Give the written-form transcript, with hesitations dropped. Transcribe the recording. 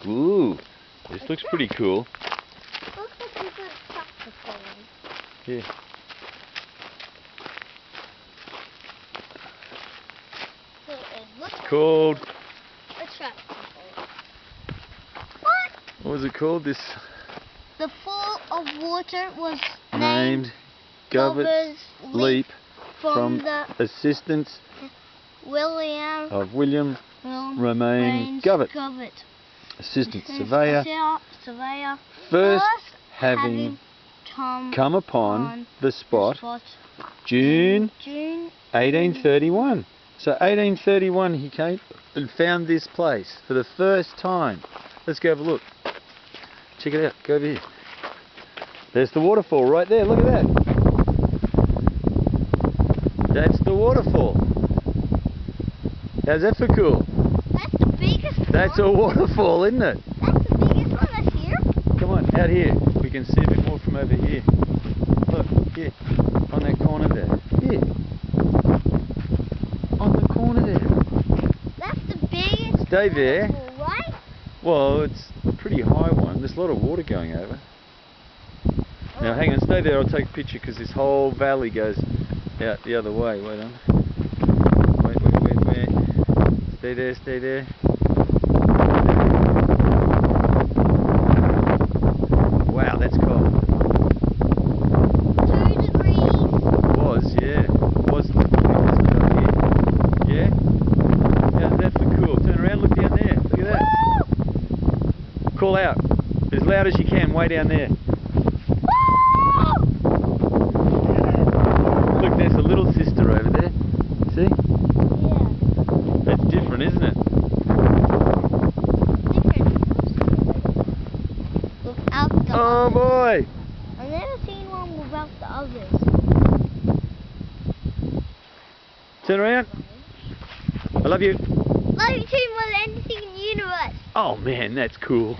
Ooh, this looks pretty cool. Looks like you could practice going. Yeah. So it looks Called. a trap. What was it called? This The fall of water was named Govetts Leap from the assistance of William Romain Govett, assistant surveyor, first having come upon the spot June 1831. So 1831 he came and found this place for the first time. Let's go have a look. Check it out. Go over here. There's the waterfall right there. Look at that. That's the waterfall. How's that for cool? That's the biggest one. That's a waterfall, isn't it? That's the biggest one that's here. Come on, out here. We can see a bit more from over here. Look, here. On that corner there. Here. On the corner there. That's the biggest Stay there. waterfall, right? Well, it's a pretty high one. There's a lot of water going over. Now hang on, stay there, I'll take a picture because this whole valley goes out the other way. Wait on. Wait. Stay there. Wow, that's cold. 2 degrees. Was, yeah. Was up here. Yeah? How's that for cool? Turn around, look down there. Look at that. Call out. As loud as you can, way down there. Look, there's a little sister over there. See? Yeah. That's different, isn't it? Different. Without the Oh others. boy! I've never seen one without the others. Turn around. I love you. Love you too more than anything in the universe. Oh man, that's cool.